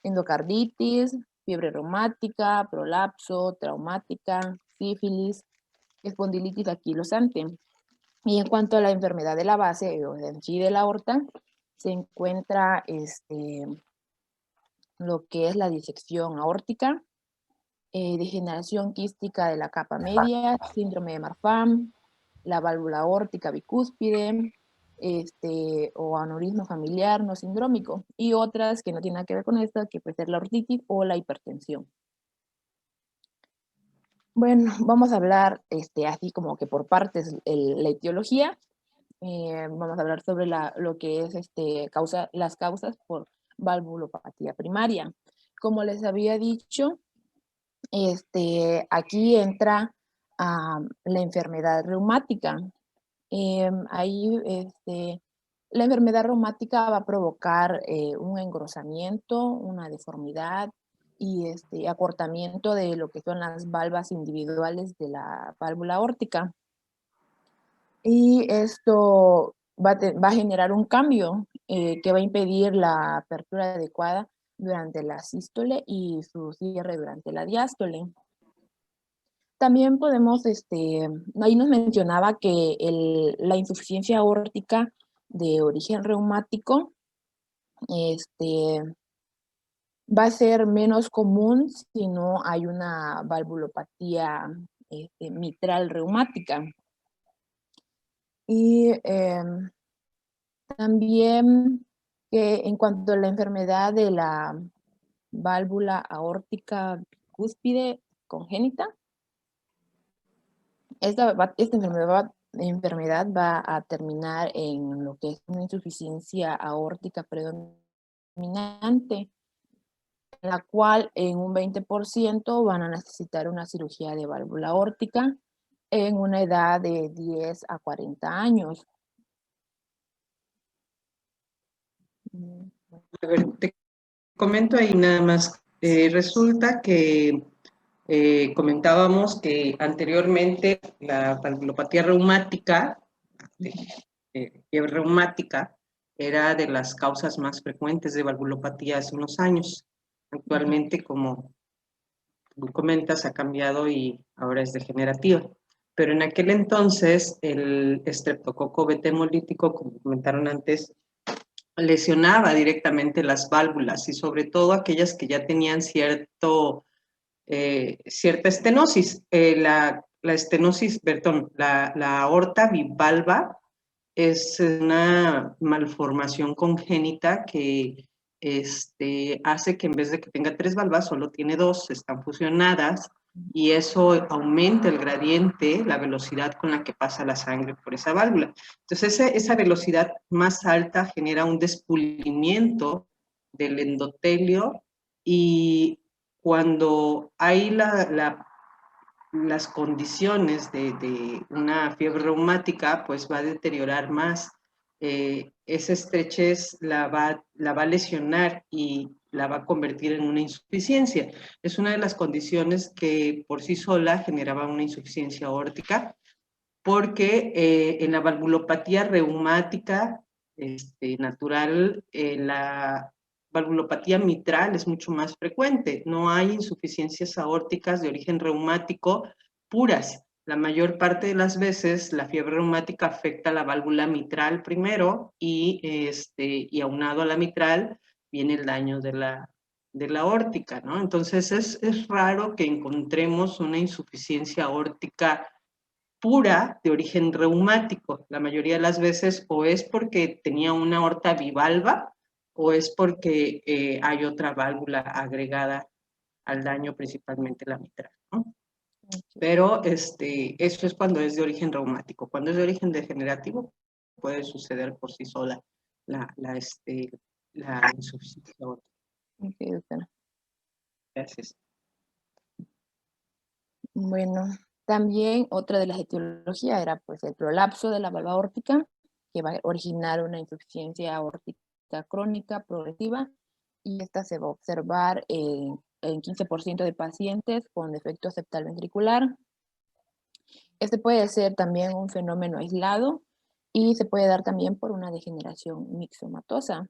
endocarditis, fiebre reumática, prolapso, traumática, sífilis, espondilitis anquilosante. Y en cuanto a la enfermedad de la base o en sí de la aorta, se encuentra lo que es la disección aórtica, degeneración quística de la capa media, síndrome de Marfan, la válvula aórtica bicúspide, o aneurisma familiar no sindrómico, y otras que no tienen nada que ver con esta, que puede ser la ortitis o la hipertensión. Bueno, vamos a hablar así como que por partes la etiología. Vamos a hablar sobre lo que es las causas por valvulopatía primaria. Como les había dicho, aquí entra la enfermedad reumática. Ahí la enfermedad reumática va a provocar un engrosamiento, una deformidad y acortamiento de lo que son las valvas individuales de la válvula aórtica. Y esto va a generar un cambio que va a impedir la apertura adecuada durante la sístole y su cierre durante la diástole. También podemos, ahí nos mencionaba que la insuficiencia aórtica de origen reumático va a ser menos común si no hay una valvulopatía mitral reumática. Y también que en cuanto a la enfermedad de la válvula aórtica cúspide congénita, esta enfermedad va a terminar en lo que es una insuficiencia aórtica predominante, en la cual en un 20% van a necesitar una cirugía de válvula aórtica en una edad de 10 a 40 años. A ver, te comento ahí nada más. Resulta que comentábamos que anteriormente la valvulopatía reumática, fiebre reumática, era de las causas más frecuentes de valvulopatía hace unos años. Actualmente, como tú comentas, ha cambiado y ahora es degenerativa. Pero en aquel entonces, el estreptococo beta hemolítico, como comentaron antes, lesionaba directamente las válvulas y sobre todo aquellas que ya tenían cierta estenosis. La estenosis, perdón, la aorta bivalva es una malformación congénita que hace que en vez de que tenga 3 valvas, solo tiene 2, están fusionadas y eso aumenta el gradiente, la velocidad con la que pasa la sangre por esa válvula. Entonces, esa velocidad más alta genera un despulimiento del endotelio y cuando hay las condiciones de una fiebre reumática, pues va a deteriorar más. Esa estrechez la va a lesionar y la va a convertir en una insuficiencia. Es una de las condiciones que por sí sola generaba una insuficiencia aórtica, porque en la valvulopatía reumática natural, la valvulopatía mitral es mucho más frecuente. No hay insuficiencias aórticas de origen reumático puras. La mayor parte de las veces la fiebre reumática afecta la válvula mitral primero y aunado a la mitral viene el daño de la aórtica, ¿no? Entonces es raro que encontremos una insuficiencia aórtica pura de origen reumático. La mayoría de las veces o es porque tenía una aorta bivalva o es porque hay otra válvula agregada al daño, principalmente la mitral, ¿no? Pero eso es cuando es de origen reumático. Cuando es de origen degenerativo, puede suceder por sí sola la insuficiencia aórtica. Okay, doctora. Gracias. Bueno, también otra de las etiologías era pues el prolapso de la valva aórtica, que va a originar una insuficiencia aórtica crónica progresiva, y esta se va a observar en 15% de pacientes con defecto septal ventricular. Este puede ser también un fenómeno aislado y se puede dar también por una degeneración mixomatosa.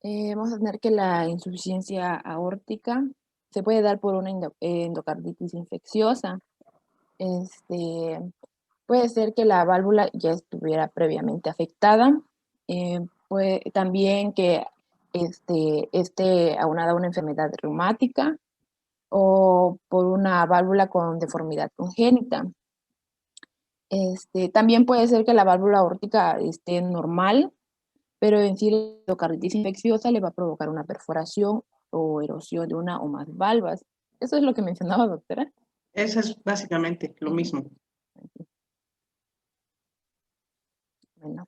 Vamos a tener que la insuficiencia aórtica se puede dar por una endocarditis infecciosa. Puede ser que la válvula ya estuviera previamente afectada. También que esté aunada a una enfermedad reumática o por una válvula con deformidad congénita. También puede ser que la válvula aórtica esté normal, pero en sí la endocarditis infecciosa le va a provocar una perforación o erosión de una o más valvas. Eso es lo que mencionaba, doctora. Eso es básicamente lo mismo. Bueno,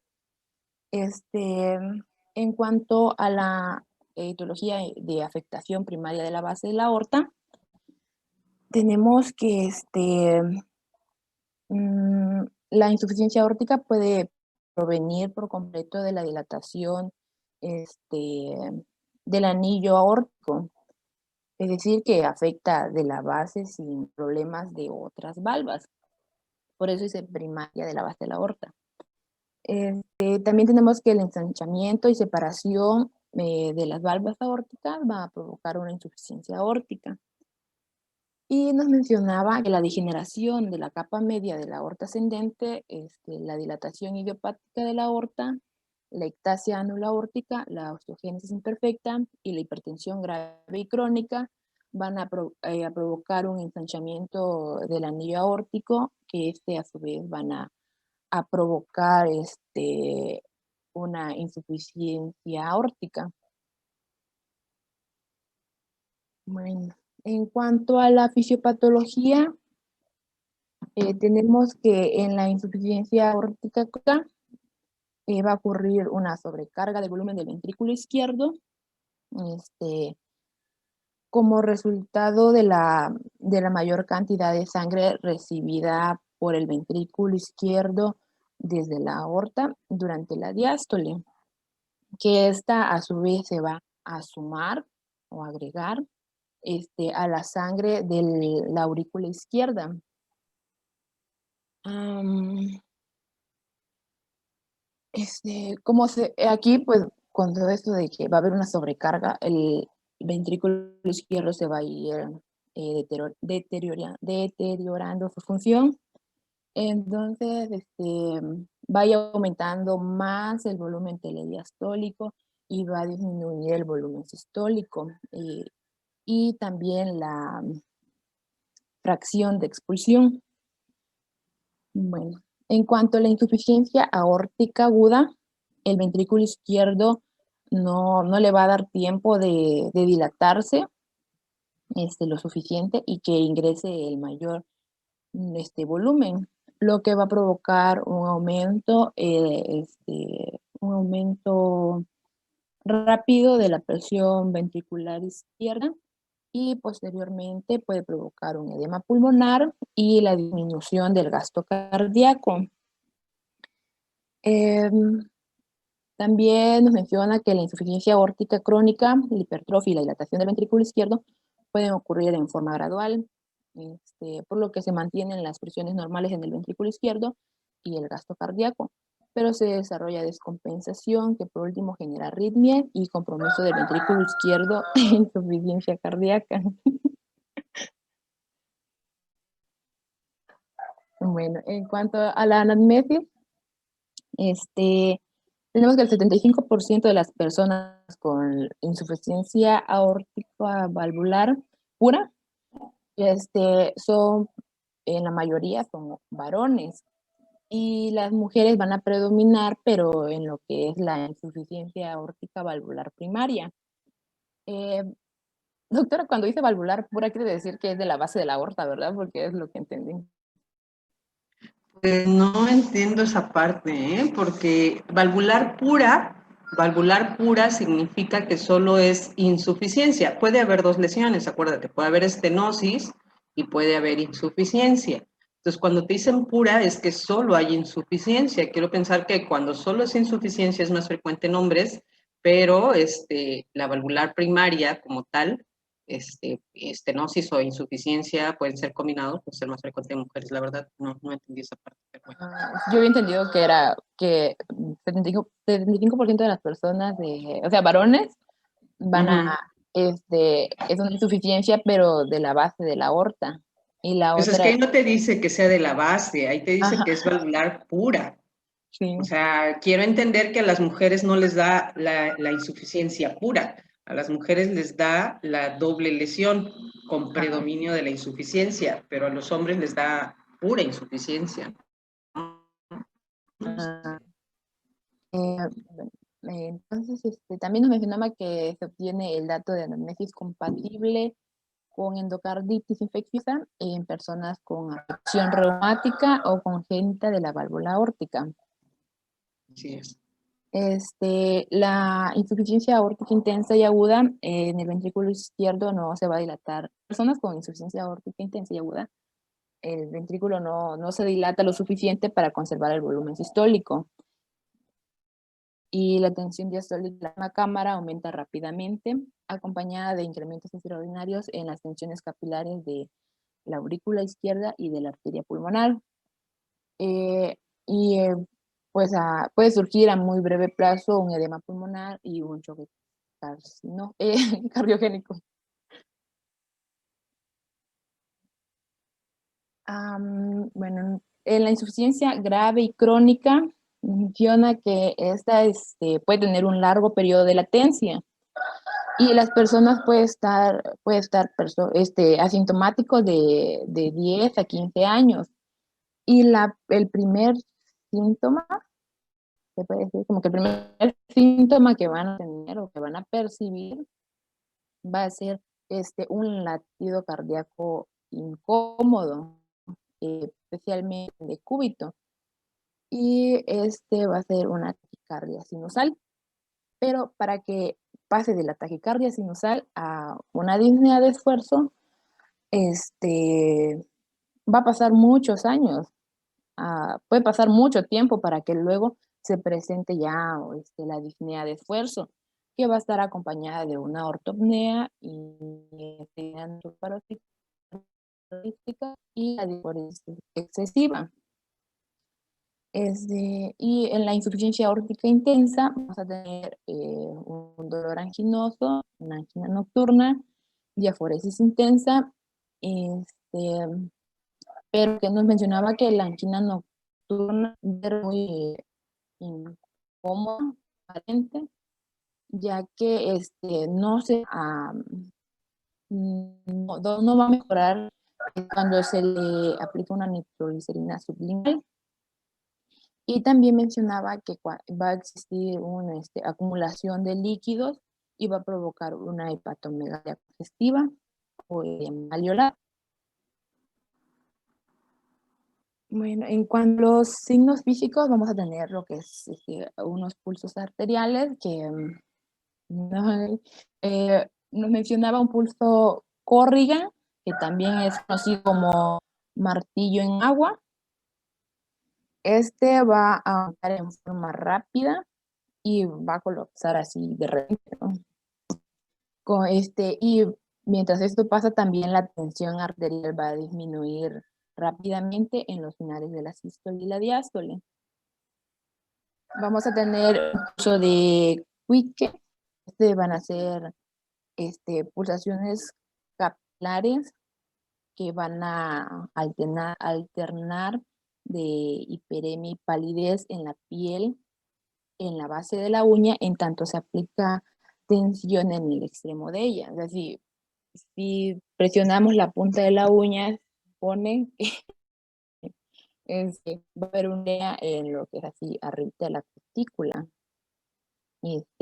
en cuanto a la etiología de afectación primaria de la base de la aorta, tenemos que la insuficiencia aórtica puede provenir por completo de la dilatación del anillo aórtico, es decir, que afecta de la base sin problemas de otras valvas. Por eso dice primaria de la base de la aorta. También tenemos que el ensanchamiento y separación de las valvas aórticas va a provocar una insuficiencia aórtica. Y nos mencionaba que la degeneración de la capa media de la aorta ascendente, la dilatación idiopática de la aorta, la ectasia anuloaórtica, la osteogénesis imperfecta y la hipertensión grave y crónica van a provocar un ensanchamiento del anillo aórtico, que a su vez van a provocar una insuficiencia aórtica. Bueno, en cuanto a la fisiopatología, tenemos que en la insuficiencia aórtica va a ocurrir una sobrecarga de volumen del ventrículo izquierdo, como resultado de la mayor cantidad de sangre recibida por el ventrículo izquierdo desde la aorta durante la diástole, que esta a su vez se va a sumar o agregar a la sangre de la aurícula izquierda. Aquí, pues, con todo esto de que va a haber una sobrecarga, el ventrículo izquierdo se va a ir deteriorando su función. Entonces, vaya aumentando más el volumen telediastólico y va a disminuir el volumen sistólico y también la fracción de expulsión. Bueno, en cuanto a la insuficiencia aórtica aguda, el ventrículo izquierdo no le va a dar tiempo de dilatarse lo suficiente y que ingrese el mayor volumen, lo que va a provocar un aumento rápido de la presión ventricular izquierda y posteriormente puede provocar un edema pulmonar y la disminución del gasto cardíaco. También nos menciona que la insuficiencia aórtica crónica, la hipertrofia y la dilatación del ventrículo izquierdo pueden ocurrir en forma gradual, por lo que se mantienen las presiones normales en el ventrículo izquierdo y el gasto cardíaco, pero se desarrolla descompensación que por último genera arritmia y compromiso del ventrículo izquierdo e insuficiencia cardíaca. Bueno, en cuanto a la anamnesis, tenemos que el 75% de las personas con insuficiencia aórtica valvular pura, son, en la mayoría son varones, y las mujeres van a predominar, pero en lo que es la insuficiencia aórtica valvular primaria. Doctora, cuando dice valvular pura quiere decir que es de la base de la aorta, ¿verdad? Porque es lo que entendí. No entiendo esa parte, porque valvular pura significa que solo es insuficiencia. Puede haber dos lesiones, acuérdate, puede haber estenosis y puede haber insuficiencia. Entonces, cuando te dicen pura es que solo hay insuficiencia. Quiero pensar que cuando solo es insuficiencia es más frecuente en hombres, pero la valvular primaria como tal, estenosis o insuficiencia pueden ser combinados, puede ser más frecuente en mujeres. La verdad, no entendí esa parte. Pero bueno. Yo había entendido que era que 75% de las personas, o sea, varones, van a, es una insuficiencia, pero de la base de la aorta. Y la Pues es que otra, ahí no te dice que sea de la base, ahí te dice ajá, que es valvular pura. sí, O sea, quiero entender que a las mujeres no les da la insuficiencia pura, a las mujeres les da la doble lesión con ah, predominio de la insuficiencia, pero a los hombres les da pura insuficiencia. ah, bueno, entonces, también nos mencionaba que se obtiene el dato de anamnesis compatible con endocarditis infecciosa en personas con afección reumática o congénita de la válvula aórtica. Así es. La insuficiencia aórtica intensa y aguda en el ventrículo izquierdo no se va a dilatar. Personas con insuficiencia aórtica intensa y aguda, el ventrículo no se dilata lo suficiente para conservar el volumen sistólico. Y la tensión diastólica de la cámara aumenta rápidamente, acompañada de incrementos extraordinarios en las tensiones capilares de la aurícula izquierda y de la arteria pulmonar. Eh, y pues puede surgir a muy breve plazo un edema pulmonar y un choque cardiogénico. Bueno, en la insuficiencia grave y crónica menciona que esta puede tener un largo periodo de latencia y las personas puede estar asintomáticos de 10 a 15 años. Y el primer síntoma, se puede decir como que el primer síntoma que van a tener o que van a percibir va a ser un latido cardíaco incómodo, especialmente de cúbito, y va a ser una taquicardia sinusal. Pero para que pase de la taquicardia sinusal a una disnea de esfuerzo, va a pasar muchos años, puede pasar mucho tiempo para que luego se presente ya la disnea de esfuerzo, que va a estar acompañada de una ortopnea y y la disforesis excesiva. Y en la insuficiencia aórtica intensa vamos a tener un dolor anginoso, una angina nocturna, diaforesis intensa, este, pero que nos mencionaba que la angina nocturna era muy incómoda, aparente, ya que no se no va a mejorar cuando se le aplica una nitroglicerina sublingual. Y también mencionaba que va a existir una acumulación de líquidos y va a provocar una hepatomegalia congestiva o edema alveolar. Bueno, en cuanto a los signos físicos, vamos a tener lo que es unos pulsos arteriales que nos mencionaba un pulso Corrigan, que también es conocido como martillo en agua. Va a aumentar en forma rápida y va a colapsar así de repente, ¿no? Y mientras esto pasa, también la tensión arterial va a disminuir rápidamente en los finales de la sístole y la diástole. Vamos a tener un uso de Quique. Van a ser pulsaciones capilares que van a alternar de hiperemia y palidez en la piel, en la base de la uña, en tanto se aplica tensión en el extremo de ella. Es decir, si presionamos la punta de la uña, pone va a haber un área en lo que es así, arriba de la cutícula,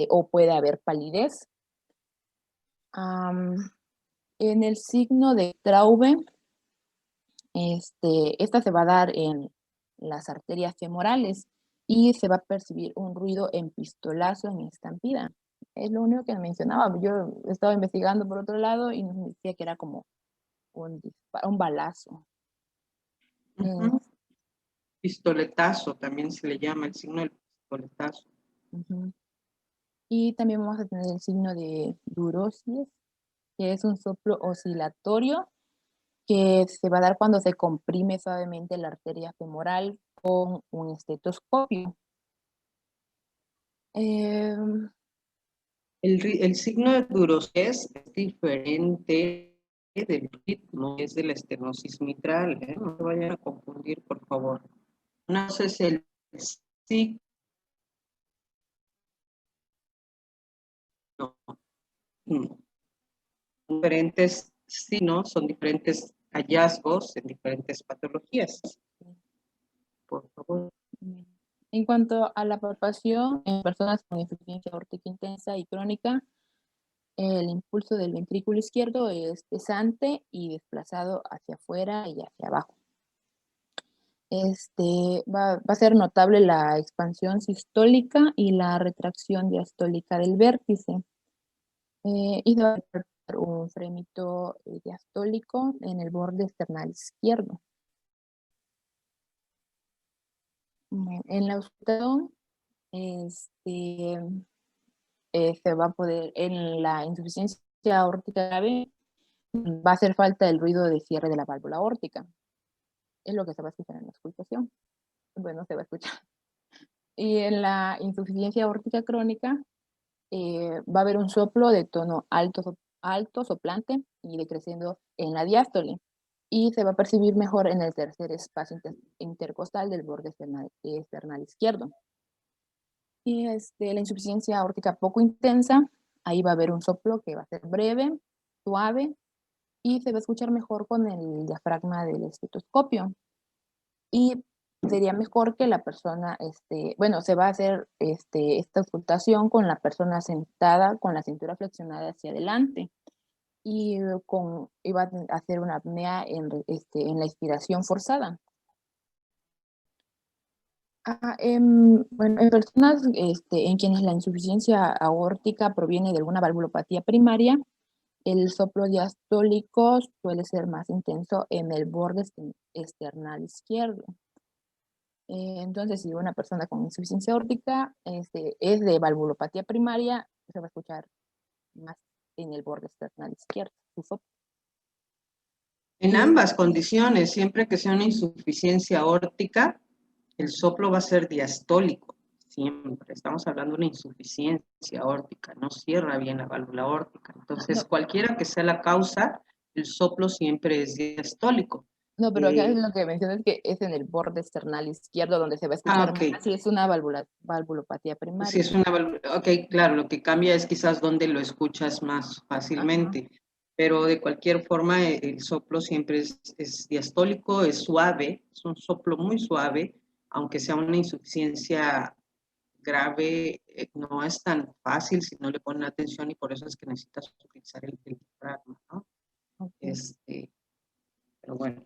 o puede haber palidez. En el signo de Traube, esta se va a dar en las arterias femorales y se va a percibir un ruido epistolazo en estampida. Es lo único que mencionaba. Yo estaba investigando por otro lado y nos decía que era como un balazo. Pistoletazo, también se le llama el signo del pistoletazo. Y también vamos a tener el signo de durosis, que es un soplo oscilatorio que se va a dar cuando se comprime suavemente la arteria femoral con un estetoscopio. El signo de Durosez es diferente del ritmo, es de la estenosis mitral, ¿eh? No se vayan a confundir, por favor. No es el signo, no. Diferentes signos son diferentes hallazgos en diferentes patologías. Por favor. En cuanto a la palpación, en personas con insuficiencia aórtica intensa y crónica, el impulso del ventrículo izquierdo es pesante y desplazado hacia afuera y hacia abajo. Va a ser notable la expansión sistólica y la retracción diastólica del vértice. Y se va a ver un frémito diastólico en el borde esternal izquierdo. En la auscultación, se va a poder, en la insuficiencia aórtica grave, va a hacer falta el ruido de cierre de la válvula aórtica. Es lo que se va a escuchar en la auscultación. Bueno, se va a escuchar. Y en la insuficiencia aórtica crónica, va a haber un soplo de tono alto, soplante y decreciendo en la diástole. Y se va a percibir mejor en el tercer espacio intercostal del borde esternal izquierdo. Y la insuficiencia aórtica poco intensa, ahí va a haber un soplo que va a ser breve, suave, y se va a escuchar mejor con el diafragma del estetoscopio. Y sería mejor que la persona, bueno, se va a hacer esta auscultación con la persona sentada con la cintura flexionada hacia adelante y va a hacer una apnea en la inspiración forzada. Bueno, en personas en quienes la insuficiencia aórtica proviene de alguna valvulopatía primaria, el soplo diastólico suele ser más intenso en el borde esternal izquierdo. Entonces, si una persona con insuficiencia aórtica es de valvulopatía primaria, se va a escuchar más en el borde external izquierdo, su soplo. En ambas condiciones, siempre que sea una insuficiencia aórtica, el soplo va a ser diastólico, siempre. Estamos hablando de una insuficiencia aórtica, no cierra bien la válvula aórtica. Entonces, cualquiera que sea la causa, el soplo siempre es diastólico. No, pero acá es lo que mencionas que es en el borde external izquierdo donde se va a escuchar más si es una valvulopatía primaria. Sí, es una valvula. Ok, claro, lo que cambia es quizás donde lo escuchas más fácilmente. Ajá. Pero de cualquier forma el soplo siempre es diastólico, es suave, es un soplo muy suave, aunque sea una insuficiencia grave, no es tan fácil si no le ponen atención y por eso es que necesitas utilizar el diafragma, ¿no? Okay. Pero bueno.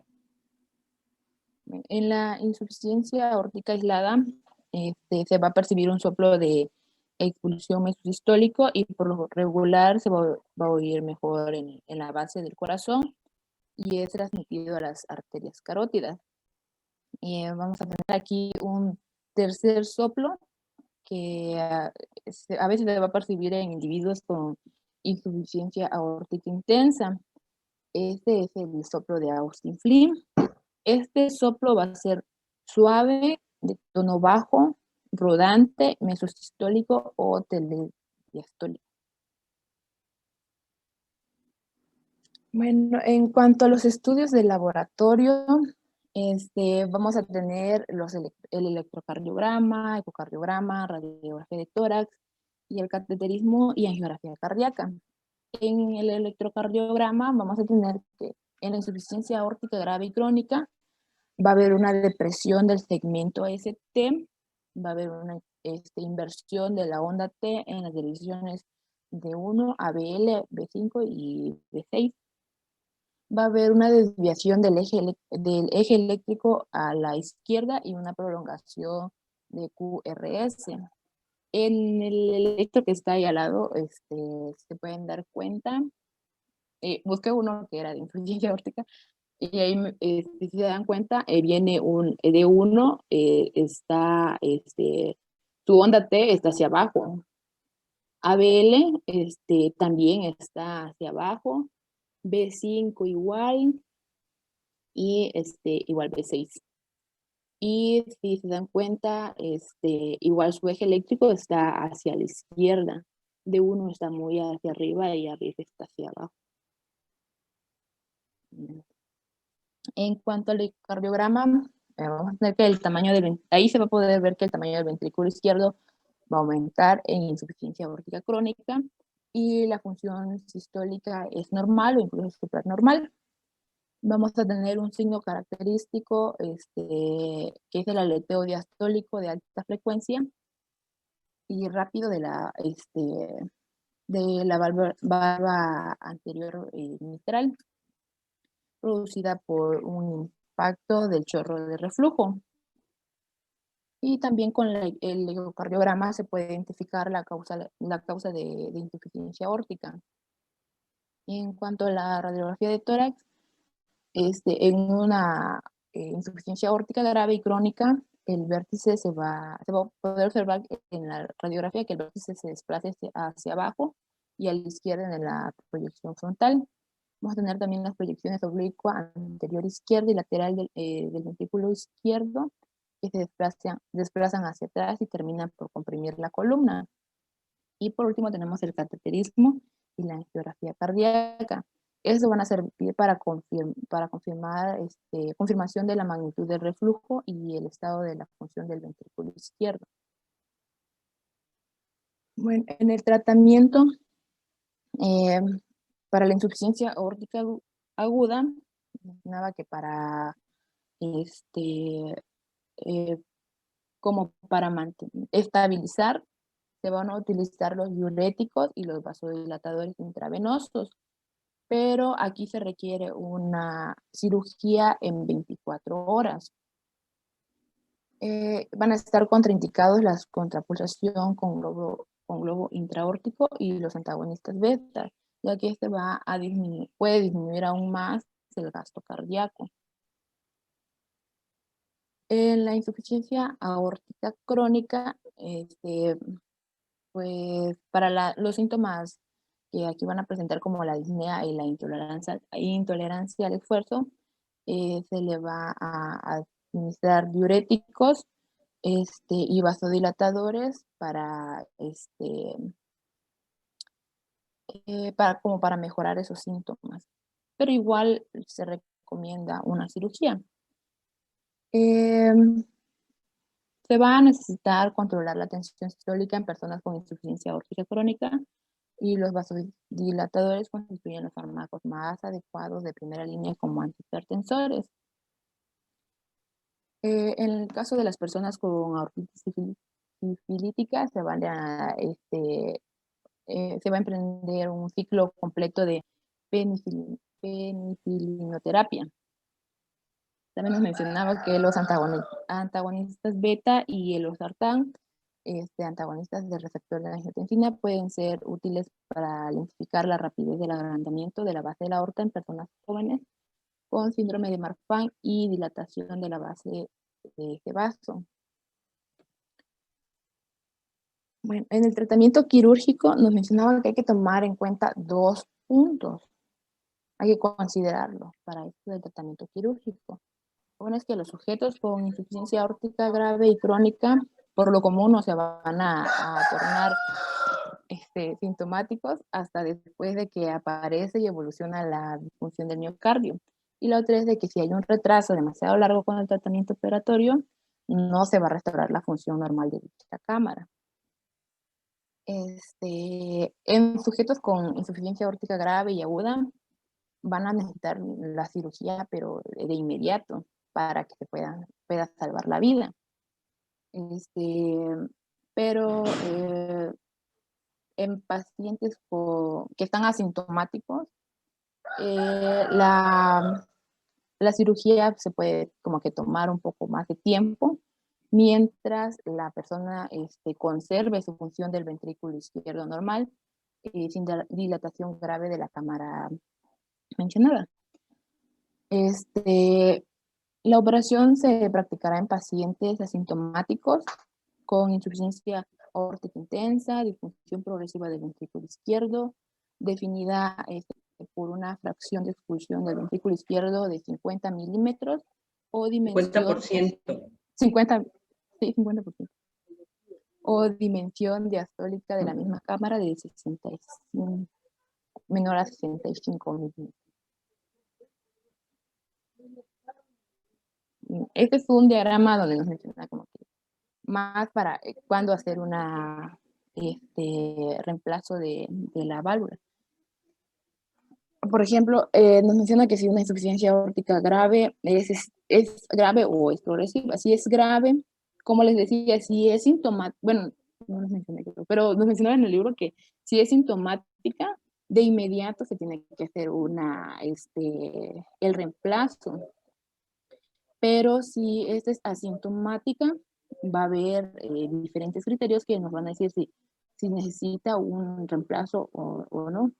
En la insuficiencia aórtica aislada, se va a percibir un soplo de expulsión mesosistólico y por lo regular se va a oír mejor en la base del corazón y es transmitido a las arterias carótidas. Y vamos a tener aquí un tercer soplo que a veces se va a percibir en individuos con insuficiencia aórtica intensa. Este es el soplo de Austin Flynn. Este soplo va a ser suave, de tono bajo, rodante, mesosistólico o telediastólico. Bueno, en cuanto a los estudios de laboratorio, vamos a tener el electrocardiograma, ecocardiograma, radiografía de tórax y el cateterismo y angiografía cardíaca. En el electrocardiograma vamos a tener que en la insuficiencia aórtica grave y crónica va a haber una depresión del segmento ST, va a haber una inversión de la onda T en las direcciones de 1 a BL, B5 y B6. Va a haber una desviación del eje eléctrico a la izquierda y una prolongación de QRS. En el electro que está ahí al lado, se pueden dar cuenta, busqué uno que era de insuficiencia aórtica, y ahí, si se dan cuenta, viene un D1, está, su onda T está hacia abajo. ABL, también está hacia abajo. B5 igual, y igual B6. Y si se dan cuenta, igual su eje eléctrico está hacia la izquierda. de uno está muy hacia arriba y arriba está hacia abajo. En cuanto al ecocardiograma, vamos a tener que el tamaño ahí se va a poder ver que el tamaño del ventrículo izquierdo va a aumentar en insuficiencia aórtica crónica y la función sistólica es normal o incluso supranormal. Vamos a tener un signo característico que es el aleteo diastólico de alta frecuencia y rápido de la valva anterior mitral, producida por un impacto del chorro de reflujo. Y también con el ecocardiograma se puede identificar la causa de insuficiencia aórtica. En cuanto a la radiografía de tórax, en una insuficiencia aórtica grave y crónica, el vértice se va a poder observar en la radiografía que el vértice se desplaza hacia abajo y a la izquierda en la proyección frontal. Vamos a tener también las proyecciones oblicua anterior izquierda y lateral del ventrículo izquierdo, que se desplazan hacia atrás y terminan por comprimir la columna. Y por último tenemos el cateterismo y la angiografía cardíaca. Estos van a servir para confirmar confirmación de la magnitud del reflujo y el estado de la función del ventrículo izquierdo. Bueno, en el tratamiento para la insuficiencia aórtica aguda, mencionaba que para como para estabilizar, se van a utilizar los diuréticos y los vasodilatadores intravenosos, pero aquí se requiere una cirugía en 24 horas. Van a estar contraindicados la contrapulsación con globo intraórtico y los antagonistas beta, ya que puede disminuir aún más el gasto cardíaco. En la insuficiencia aórtica crónica, pues para los síntomas que aquí van a presentar como la disnea y la intolerancia al esfuerzo, se le va a administrar diuréticos y vasodilatadores como para mejorar esos síntomas. Pero igual se recomienda una cirugía. Se va a necesitar controlar la tensión sistólica en personas con insuficiencia aórtica crónica y los vasodilatadores constituyen los fármacos más adecuados de primera línea como antihipertensores. En el caso de las personas con aortitis sifilítica se va a emprender un ciclo completo de penicilinoterapia. También nos mencionaba que los antagonistas beta y el losartán, antagonistas del receptor de la angiotensina, pueden ser útiles para identificar la rapidez del agrandamiento de la base de la aorta en personas jóvenes con síndrome de Marfan y dilatación de la base de este vaso. Bueno, en el tratamiento quirúrgico nos mencionaba que hay que tomar en cuenta 2 puntos. Hay que considerarlo para esto del tratamiento quirúrgico. Bueno, es que los sujetos con insuficiencia aórtica grave y crónica, por lo común, no se van a tornar sintomáticos hasta después de que aparece y evoluciona la disfunción del miocardio. Y la otra es de que si hay un retraso demasiado largo con el tratamiento operatorio, no se va a restaurar la función normal de dicha cámara. En sujetos con insuficiencia aórtica grave y aguda, van a necesitar la cirugía, pero de inmediato, para que se pueda salvar la vida. Pero en pacientes que están asintomáticos, la cirugía se puede como que tomar un poco más de tiempo, mientras la persona conserve su función del ventrículo izquierdo normal, sin dilatación grave de la cámara mencionada. La operación se practicará en pacientes asintomáticos con insuficiencia aórtica intensa, disfunción progresiva del ventrículo izquierdo, definida por una fracción de expulsión del ventrículo izquierdo de 50 milímetros o dimensión 50%. 50%. o dimensión diastólica de la misma cámara de 65, menor a 65 milímetros. Este es un diagrama donde nos menciona como que más para cuándo hacer una reemplazo de la válvula. Por ejemplo, nos menciona que si una insuficiencia aórtica grave es grave o es progresiva. Si es grave, como les decía, si es sintomática, bueno, no nos mencioné, pero nos mencionaba en el libro que si es sintomática, de inmediato se tiene que hacer el reemplazo. Pero si esta es asintomática, va a haber diferentes criterios que nos van a decir si necesita un reemplazo o no.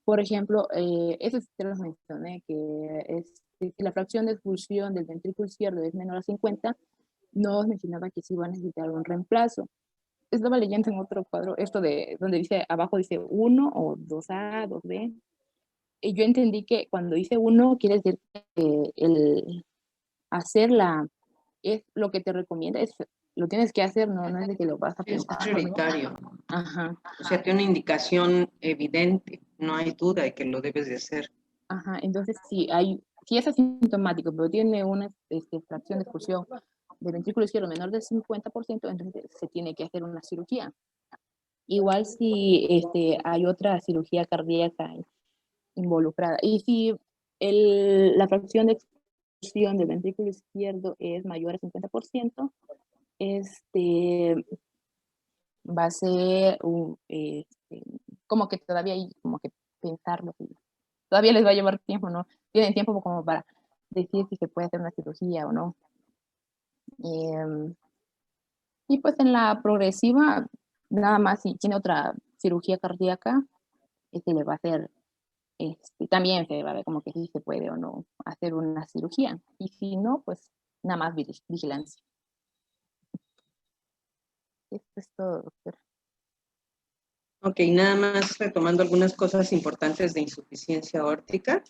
Por ejemplo, eso sí te lo mencioné, que si la fracción de expulsión del ventrículo izquierdo es menor a 50, nos mencionaba que sí va a necesitar un reemplazo. Estaba leyendo en otro cuadro esto de donde dice, abajo dice 1 o 2A, 2B. Y yo entendí que cuando dice 1 quiere decir que el hacerla es lo que te recomienda, lo tienes que hacer, no es de que lo vas a Es pensar. prioritario. Ajá. O sea, tiene una indicación evidente, no hay duda de que lo debes de hacer. Ajá, entonces si es asintomático, pero tiene una fracción de expulsión del ventrículo izquierdo menor del 50%, entonces se tiene que hacer una cirugía. Igual si hay otra cirugía cardíaca involucrada. Y si la fracción de expulsión del ventrículo izquierdo es mayor al 50%, va a ser como que todavía hay como que pensarlo. Todavía les va a llevar tiempo, ¿no? Tienen tiempo como para decir si se puede hacer una cirugía o no. Y pues en la progresiva, nada más si tiene otra cirugía cardíaca, le va a hacer, también se va a ver como que sí se puede o no hacer una cirugía. Y si no, pues nada más vigilancia. Esto es todo, doctor. Ok, nada más retomando algunas cosas importantes de insuficiencia aórtica.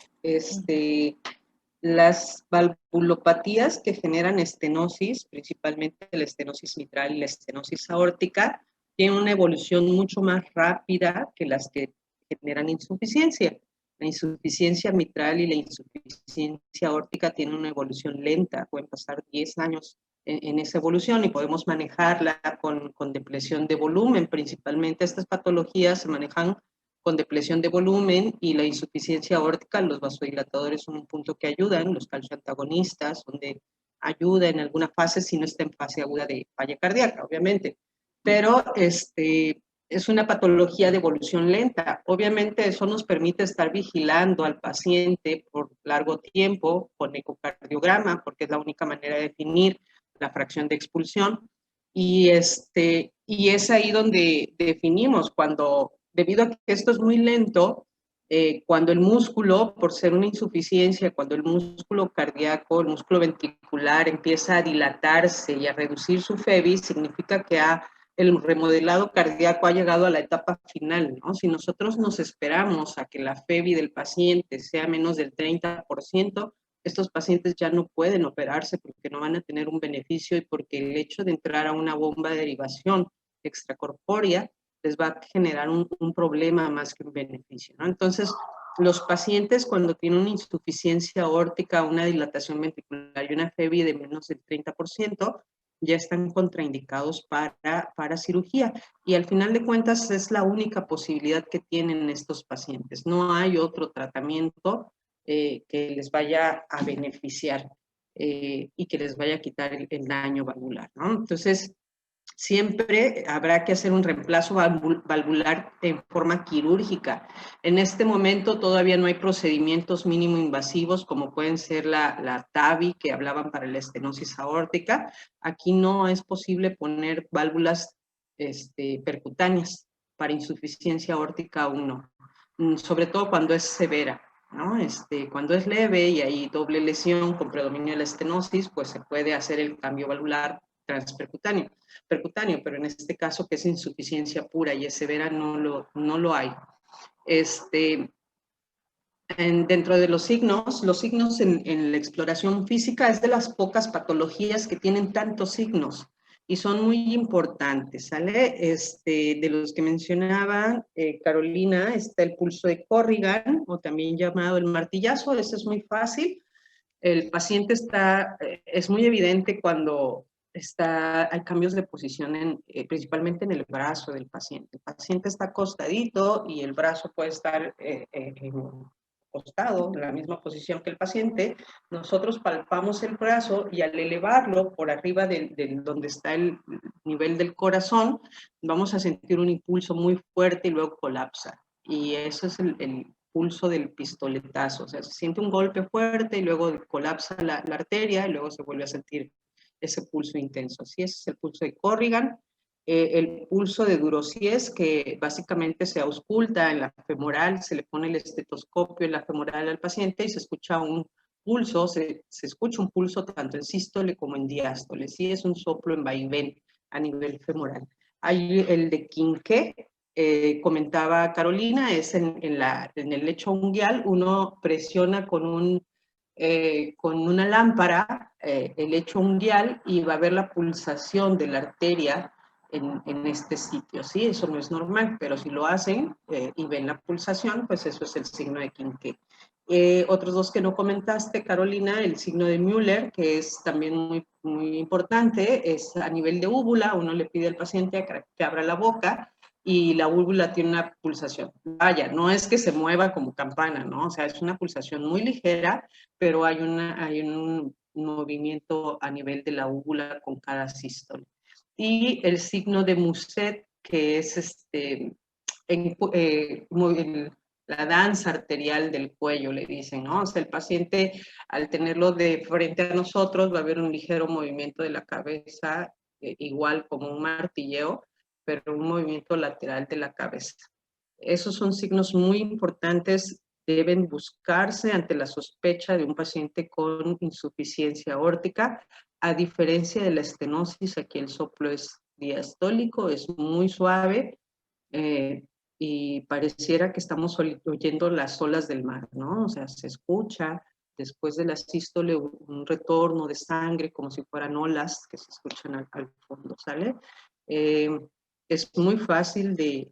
Las valvulopatías que generan estenosis, principalmente la estenosis mitral y la estenosis aórtica, tienen una evolución mucho más rápida que las que generan insuficiencia. La insuficiencia mitral y la insuficiencia aórtica tienen una evolución lenta, pueden pasar 10 años en esa evolución y podemos manejarla con depresión de volumen. Principalmente estas patologías se manejan con depresión de volumen y la insuficiencia aórtica, los vasodilatadores son un punto que ayudan, los calcioantagonistas, donde ayuda en alguna fase si no está en fase aguda de falla cardíaca, obviamente. Pero es una patología de evolución lenta. Obviamente eso nos permite estar vigilando al paciente por largo tiempo con ecocardiograma, porque es la única manera de definir la fracción de expulsión. Y es ahí donde definimos debido a que esto es muy lento, cuando el músculo, por ser una insuficiencia, cuando el músculo cardíaco, el músculo ventricular empieza a dilatarse y a reducir su FEBI, significa que el remodelado cardíaco ha llegado a la etapa final, ¿no? Si nosotros nos esperamos a que la FEBI del paciente sea menos del 30%, estos pacientes ya no pueden operarse porque no van a tener un beneficio y porque el hecho de entrar a una bomba de derivación extracorpórea les va a generar un problema más que un beneficio, ¿no? Entonces, los pacientes cuando tienen una insuficiencia aórtica, una dilatación ventricular y una FEBI de menos del 30%, ya están contraindicados para cirugía. Y al final de cuentas es la única posibilidad que tienen estos pacientes. No hay otro tratamiento que les vaya a beneficiar y que les vaya a quitar el daño valvular, ¿no? Entonces, siempre habrá que hacer un reemplazo valvular en forma quirúrgica. En este momento todavía no hay procedimientos mínimo invasivos como pueden ser la TAVI que hablaban para la estenosis aórtica. Aquí no es posible poner válvulas percutáneas para insuficiencia aórtica aún no, sobre todo cuando es severa, ¿no? Cuando es leve y hay doble lesión con predominio de la estenosis, pues se puede hacer el cambio valvular transpercutáneo, pero en este caso que es insuficiencia pura y es severa no lo hay. Dentro de los signos en la exploración física es de las pocas patologías que tienen tantos signos. y son muy importantes, ¿sale? De los que mencionaba Carolina, está el pulso de Corrigan, o también llamado el martillazo. Ese es muy fácil. El paciente es muy evidente cuando hay cambios de posición, principalmente en el brazo del paciente. El paciente está acostadito y el brazo puede estar acostado, en la misma posición que el paciente. Nosotros palpamos el brazo y al elevarlo por arriba de donde está el nivel del corazón, vamos a sentir un impulso muy fuerte y luego colapsa. Y eso es el pulso del pistoletazo. O sea, se siente un golpe fuerte y luego colapsa la arteria y luego se vuelve a sentir ese pulso intenso. Así es el pulso de Corrigan. El pulso de Durosies, que básicamente se ausculta en la femoral, se le pone el estetoscopio en la femoral al paciente y se escucha un pulso, se escucha un pulso tanto en sístole como en diástole. Sí, es un soplo en vaivén a nivel femoral. Hay el de Quinqué, comentaba Carolina, es en el lecho unguial, uno presiona con una lámpara el lecho unguial y va a ver la pulsación de la arteria en este sitio, ¿sí? Eso no es normal, pero si lo hacen y ven la pulsación, pues eso es el signo de Quinqué. Otros dos que no comentaste, Carolina, el signo de Müller, que es también muy, muy importante, es a nivel de úvula, uno le pide al paciente que abra la boca y la úvula tiene una pulsación. Vaya, no es que se mueva como campana, ¿no? O sea, es una pulsación muy ligera, pero hay un movimiento a nivel de la úvula con cada sístole. Y el signo de Muset, que es la danza arterial del cuello, le dicen, ¿no? O sea, el paciente, al tenerlo de frente a nosotros, va a haber un ligero movimiento de la cabeza, igual como un martilleo, pero un movimiento lateral de la cabeza. Esos son signos muy importantes, deben buscarse ante la sospecha de un paciente con insuficiencia aórtica. A diferencia de la estenosis, aquí el soplo es diastólico, es muy suave y pareciera que estamos oyendo las olas del mar, ¿no? O sea, se escucha después de la sístole un retorno de sangre como si fueran olas que se escuchan al fondo, ¿sale? Es muy fácil de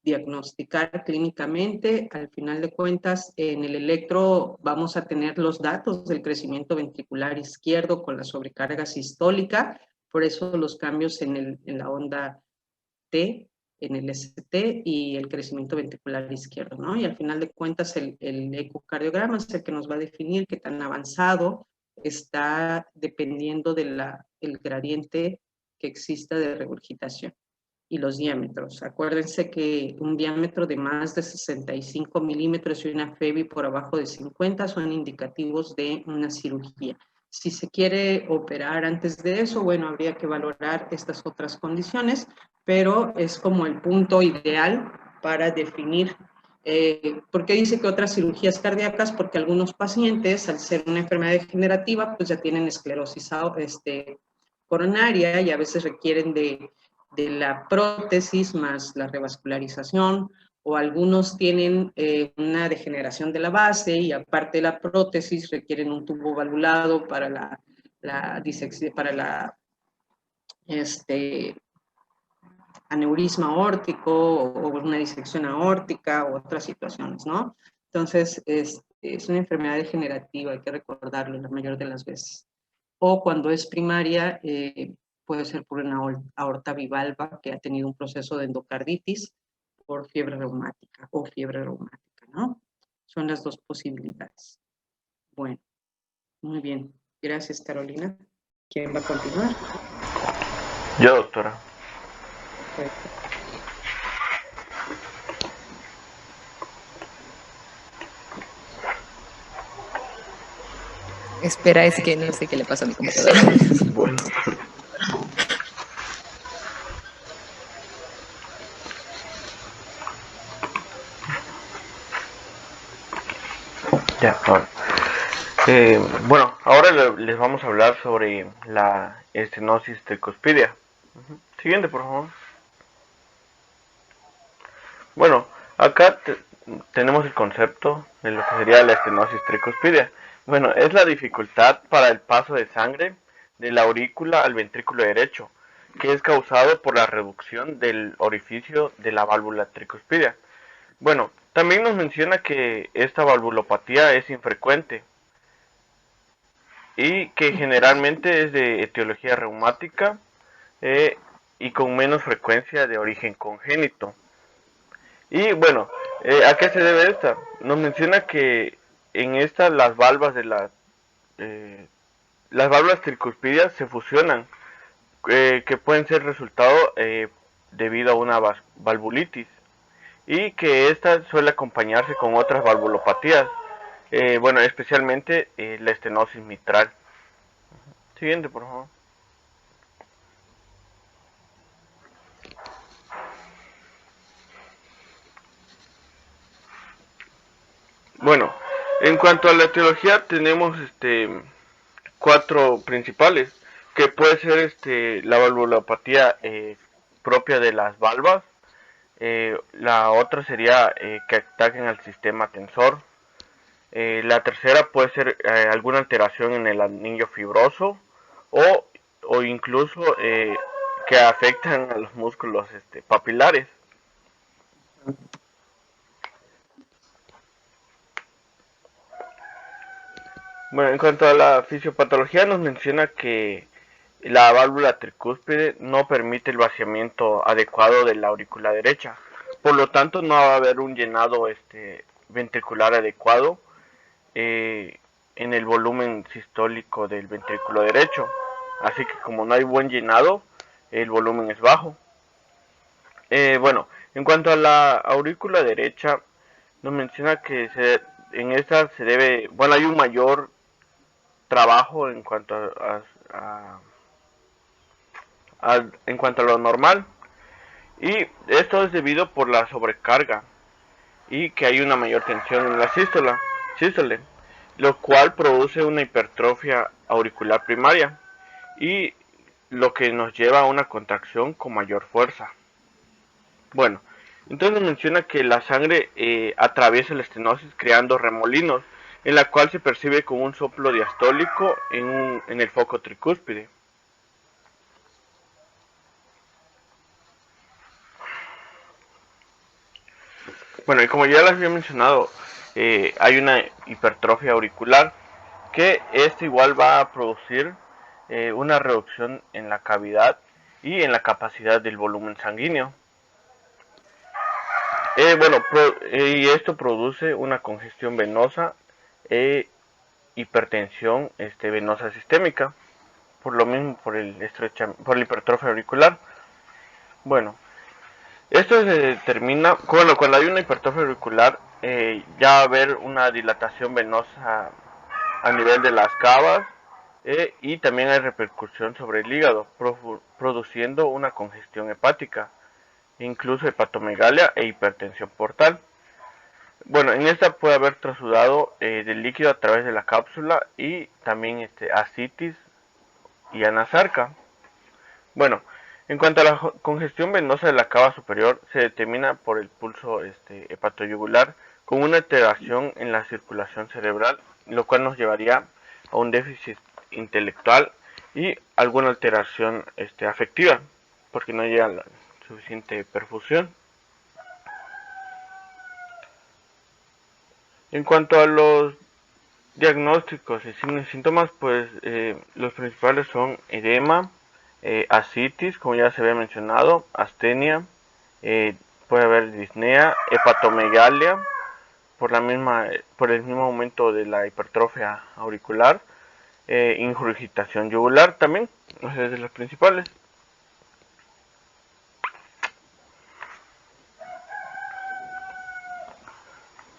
diagnosticar clínicamente. Al final de cuentas, en el electro vamos a tener los datos del crecimiento ventricular izquierdo con la sobrecarga sistólica, por eso los cambios en la onda T, en el ST y el crecimiento ventricular izquierdo, ¿no? Y al final de cuentas el ecocardiograma es el que nos va a definir qué tan avanzado está dependiendo del gradiente que exista de regurgitación y los diámetros. Acuérdense que un diámetro de más de 65 milímetros y una FEBI por abajo de 50 son indicativos de una cirugía. Si se quiere operar antes de eso, bueno, habría que valorar estas otras condiciones, pero es como el punto ideal para definir. ¿Por qué dice que otras cirugías cardíacas? Porque algunos pacientes, al ser una enfermedad degenerativa, pues ya tienen esclerosis coronaria y a veces requieren de la prótesis más la revascularización, o algunos tienen una degeneración de la base y aparte de la prótesis requieren un tubo valvulado para la disección, para la aneurisma aórtico o una disección aórtica o otras situaciones, ¿no? Entonces, es una enfermedad degenerativa, hay que recordarlo la mayor de las veces. O cuando es primaria, puede ser por una aorta bivalva que ha tenido un proceso de endocarditis por fiebre reumática o fiebre reumática, ¿no? Son las dos posibilidades. Bueno, muy bien. Gracias, Carolina. ¿Quién va a continuar? Yo, doctora. Perfecto. Espera, es que no sé qué le pasó a mi computadora. Bueno. Ya, ahora. Bueno, ahora les vamos a hablar sobre la estenosis tricuspidia. Siguiente, por favor. Bueno, acá tenemos el concepto de lo que sería la estenosis tricuspidia. Bueno, es la dificultad para el paso de sangre de la aurícula al ventrículo derecho, que es causado por la reducción del orificio de la válvula tricuspidia. Bueno, también nos menciona que esta valvulopatía es infrecuente y que generalmente es de etiología reumática eh, y con menos frecuencia de origen congénito. Y bueno, ¿a qué se debe esta? Nos menciona que en esta eh, las válvulas tricuspidias se fusionan, que pueden ser resultado debido a una valvulitis y que esta suele acompañarse con otras valvulopatías, bueno, especialmente la estenosis mitral. Siguiente, por favor. Bueno, en cuanto a la etiología tenemos cuatro principales, que puede ser la valvulopatía propia de las valvas, la otra sería que ataquen al sistema tensor, la tercera puede ser alguna alteración en el anillo fibroso o, o incluso que afectan a los músculos papilares. Bueno, en cuanto a la fisiopatología nos menciona que la válvula tricúspide no permite el vaciamiento adecuado de la aurícula derecha, por lo tanto no va a haber un llenado ventricular adecuado en el volumen sistólico del ventrículo derecho, así que como no hay buen llenado, el volumen es bajo. Bueno, en cuanto a la aurícula derecha, nos menciona que en esta se debe, bueno, hay un mayor trabajo en cuanto en cuanto a lo normal, y esto es debido por la sobrecarga y que hay una mayor tensión en la sístole, lo cual produce una hipertrofia auricular primaria y lo que nos lleva a una contracción con mayor fuerza. Bueno, entonces menciona que la sangre atraviesa la estenosis creando remolinos, en la cual se percibe como un soplo diastólico en el foco tricúspide. Bueno, y como ya les había mencionado, hay una hipertrofia auricular que esto igual va a producir una reducción en la cavidad y en la capacidad del volumen sanguíneo. Bueno, y esto produce una congestión venosa e hipertensión venosa sistémica, por lo mismo por la hipertrofia auricular. Bueno, esto se determina, bueno, cuando hay una hipertrofia auricular, ya va a haber una dilatación venosa a nivel de las cavas y también hay repercusión sobre el hígado, produciendo una congestión hepática, incluso hepatomegalia e hipertensión portal. Bueno, en esta puede haber trasudado del líquido a través de la cápsula y también ascitis y anasarca. Bueno, en cuanto a la congestión venosa de la cava superior, se determina por el pulso hepatoyugular con una alteración en la circulación cerebral, lo cual nos llevaría a un déficit intelectual y alguna alteración afectiva, porque no llega la suficiente perfusión. En cuanto a los diagnósticos y signos y síntomas, pues los principales son edema, ascitis, como ya se había mencionado, astenia, puede haber disnea, hepatomegalia, por el mismo aumento de la hipertrofia auricular, ingurgitación yugular también, es de los principales.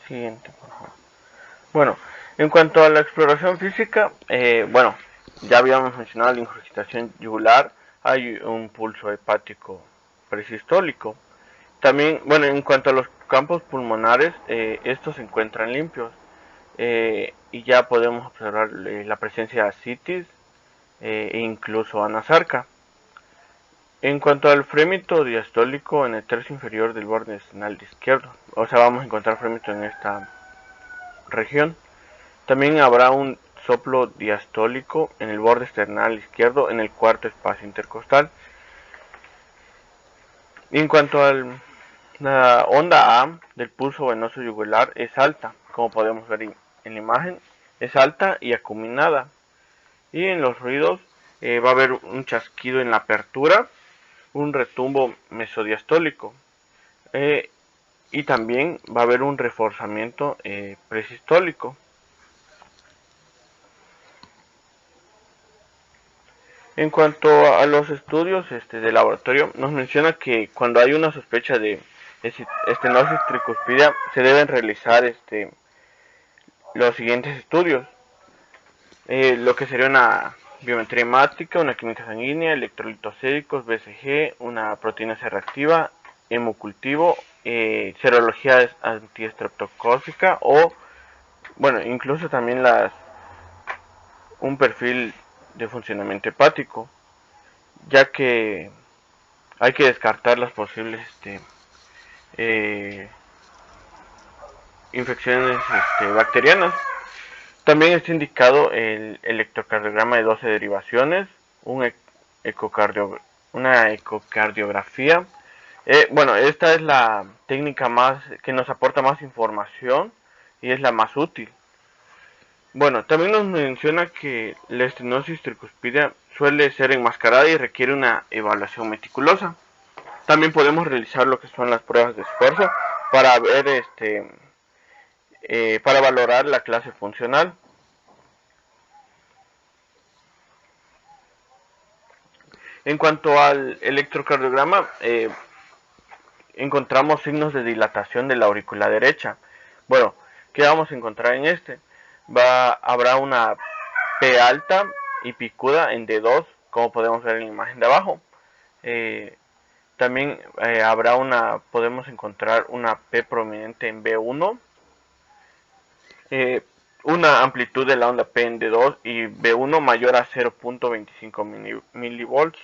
Siguiente, por favor. Bueno, en cuanto a la exploración física, bueno, ya habíamos mencionado la ingurgitación yugular, hay un pulso hepático presistólico. También, bueno, en cuanto a los campos pulmonares, estos se encuentran limpios y ya podemos observar la presencia de ascitis e incluso anasarca. En cuanto al frémito diastólico en el tercio inferior del borde esternal izquierdo, o sea, vamos a encontrar frémito en esta región. También habrá un soplo diastólico en el borde external izquierdo en el cuarto espacio intercostal. Y en cuanto a la onda A del pulso venoso yugular, es alta, como podemos ver en la imagen, es alta y acuminada. Y en los ruidos va a haber un chasquido en la apertura, un retumbo mesodiastólico, y también va a haber un reforzamiento presistólico. En cuanto a los estudios de laboratorio, nos menciona que cuando hay una sospecha de estenosis tricuspidea se deben realizar los siguientes estudios. Lo que sería una biometría hemática, una química sanguínea, electrolitos séricos, BCG, una proteína C reactiva, hemocultivo, serología antiestreptocócica o, bueno, incluso también un perfil de funcionamiento hepático, ya que hay que descartar las posibles infecciones bacterianas. También está indicado el electrocardiograma de 12 derivaciones, una ecocardiografía. Bueno, esta es la técnica que nos aporta más información y es la más útil. Bueno, también nos menciona que la estenosis tricuspidea suele ser enmascarada y requiere una evaluación meticulosa. También podemos realizar lo que son las pruebas de esfuerzo para ver para valorar la clase funcional. En cuanto al electrocardiograma, encontramos signos de dilatación de la aurícula derecha. Bueno, ¿qué vamos a encontrar en este? Habrá una P alta y picuda en D2, como podemos ver en la imagen de abajo. También podemos encontrar una P prominente en B1, una amplitud de la onda P en D2 y B1 mayor a 0.25 milivolts.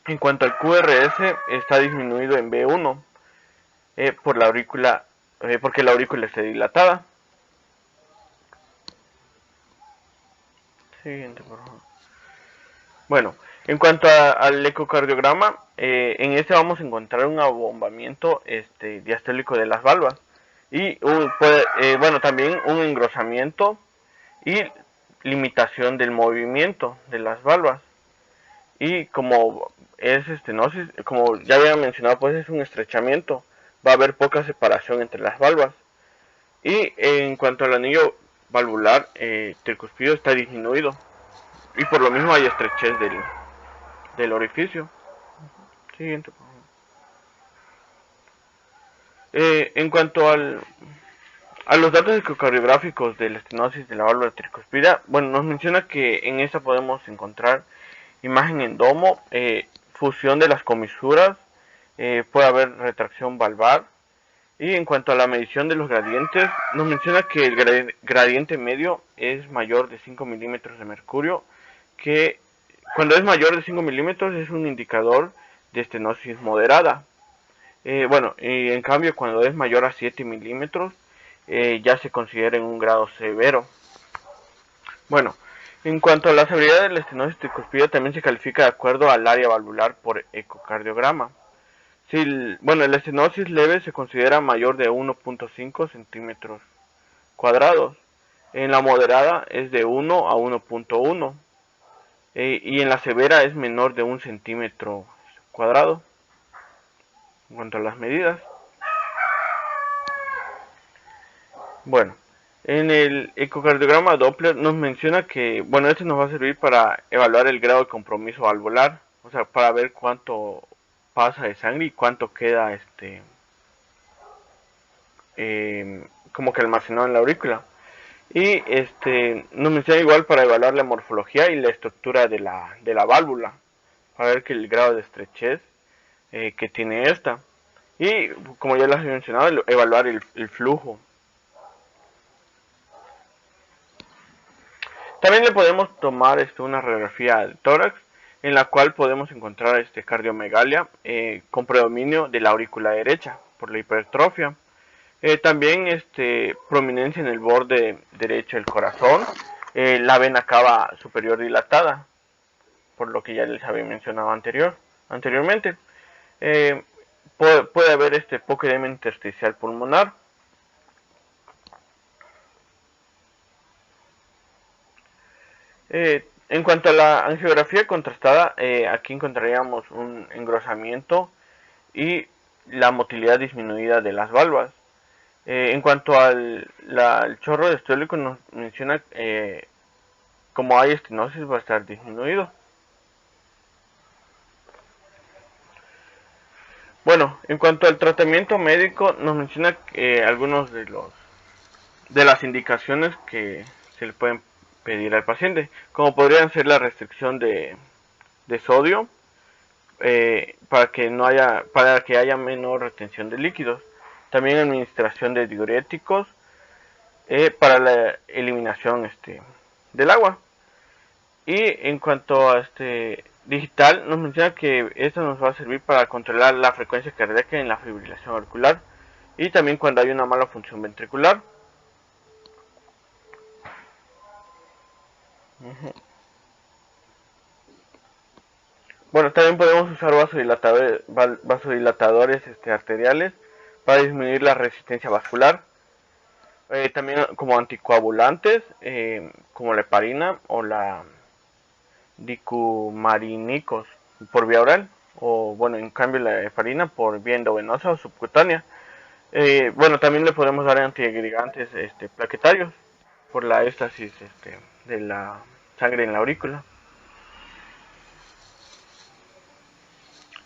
En cuanto al QRS, está disminuido en B1 porque la aurícula está dilatada. Siguiente, por favor. Bueno, en cuanto al ecocardiograma, en este vamos a encontrar un abombamiento diastólico de las valvas y también un engrosamiento y limitación del movimiento de las valvas. Y como es estenosis, como ya había mencionado, pues es un estrechamiento, va a haber poca separación entre las valvas. Y en cuanto al anillo valvular tricuspidio está disminuido y por lo mismo hay estrechez del orificio. Siguiente, por favor. En cuanto a los datos ecocardiográficos de la estenosis de la válvula tricuspidea, bueno, nos menciona que en esta podemos encontrar imagen en domo, fusión de las comisuras, puede haber retracción valvar. Y en cuanto a la medición de los gradientes, nos menciona que el gradiente medio es mayor de 5 milímetros de mercurio, que cuando es mayor de 5 milímetros es un indicador de estenosis moderada. Y en cambio cuando es mayor a 7 milímetros ya se considera en un grado severo. Bueno, en cuanto a la severidad de la estenosis tricuspidea también se califica de acuerdo al área valvular por ecocardiograma. La estenosis leve se considera mayor de 1.5 centímetros cuadrados. En la moderada es de 1 a 1.1 y en la severa es menor de 1 centímetro cuadrado. En cuanto a las medidas, bueno, en el ecocardiograma Doppler nos menciona que, este nos va a servir para evaluar el grado de compromiso valvular, o sea, para ver cuánto pasa de sangre y cuánto queda como que almacenado en la aurícula. Y nos menciona igual para evaluar la morfología y la estructura de la válvula, para ver que el grado de estrechez que tiene esta. Y como ya les he mencionado, evaluar el flujo. También le podemos tomar una radiografía del tórax, en la cual podemos encontrar cardiomegalia con predominio de la aurícula derecha por la hipertrofia. También prominencia en el borde derecho del corazón, la vena cava superior dilatada, por lo que ya les había mencionado anteriormente. Puede haber poco edema intersticial pulmonar. En cuanto a la angiografía contrastada, aquí encontraríamos un engrosamiento y la motilidad disminuida de las válvulas. En cuanto al chorro diastólico, nos menciona como hay estenosis va a estar disminuido. Bueno, en cuanto al tratamiento médico, nos menciona algunos de las indicaciones que se le pueden pedir al paciente, como podrían ser la restricción de sodio, para que haya menor retención de líquidos. También administración de diuréticos para la eliminación del agua. Y en cuanto a digital, nos menciona que esto nos va a servir para controlar la frecuencia cardíaca en la fibrilación auricular y también cuando hay una mala función ventricular. Bueno, también podemos usar vasodilatadores arteriales para disminuir la resistencia vascular. También como anticoagulantes, como la heparina o la dicumarinicos por vía oral, o bueno, en cambio la heparina por vía endovenosa o subcutánea. Bueno, también le podemos dar antiagregantes plaquetarios por la éstasis de la sangre en la aurícula.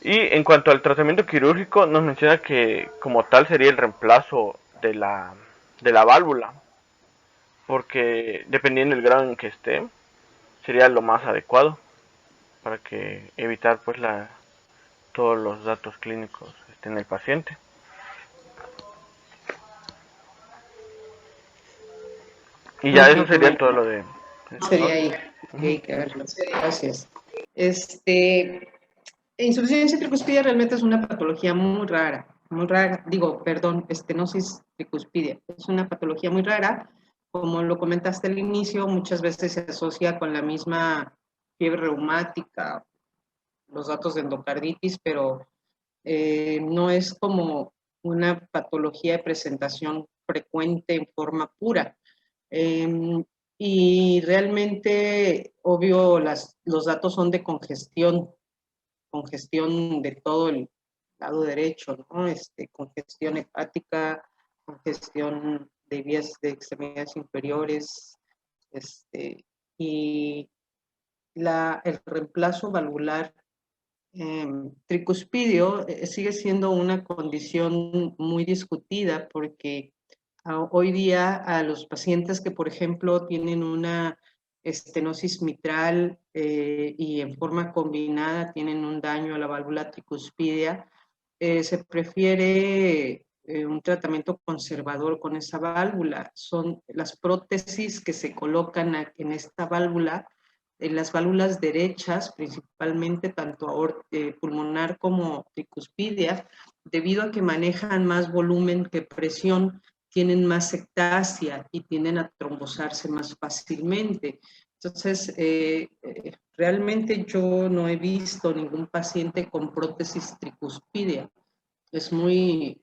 Y en cuanto al tratamiento quirúrgico, nos menciona que como tal sería el reemplazo de la válvula, porque dependiendo del grado en que esté, sería lo más adecuado para que evitar pues todos los datos clínicos en el paciente. Y ya eso sería todo lo de... Sería ahí. Okay, gracias. Insuficiencia tricuspidia realmente es una patología muy rara, estenosis tricuspidia. Es una patología muy rara. Como lo comentaste al inicio, muchas veces se asocia con la misma fiebre reumática, los datos de endocarditis, pero no es como una patología de presentación frecuente en forma pura. Y realmente, obvio, los datos son de congestión de todo el lado derecho, ¿no? Congestión hepática, congestión de vías de extremidades inferiores, y el reemplazo valvular tricuspidio sigue siendo una condición muy discutida porque hoy día a los pacientes que, por ejemplo, tienen una estenosis mitral y en forma combinada tienen un daño a la válvula tricuspidia, se prefiere un tratamiento conservador con esa válvula. Son las prótesis que se colocan en esta válvula, en las válvulas derechas, principalmente tanto pulmonar como tricuspidia, debido a que manejan más volumen que presión, tienen más ectasia y tienden a trombosarse más fácilmente. Entonces, realmente yo no he visto ningún paciente con prótesis tricuspidia. Es muy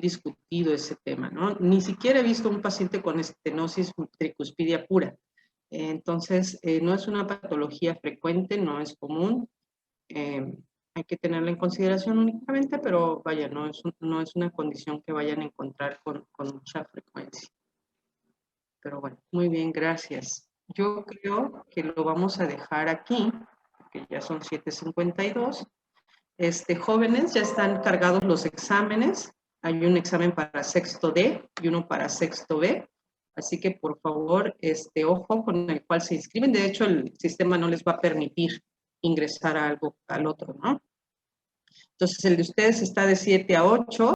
discutido ese tema, ¿no? Ni siquiera he visto un paciente con estenosis tricuspidia pura. Entonces, no es una patología frecuente, no es común. Hay que tenerla en consideración únicamente, pero vaya, no es una condición que vayan a encontrar con mucha frecuencia. Pero bueno, muy bien, gracias. Yo creo que lo vamos a dejar aquí, porque ya son 7:52. Jóvenes, ya están cargados los exámenes. Hay un examen para sexto D y uno para sexto B. Así que, por favor, ojo con el cual se inscriben. De hecho, el sistema no les va a permitir ingresar a algo al otro, ¿no? Entonces, el de ustedes está de 7 a 8.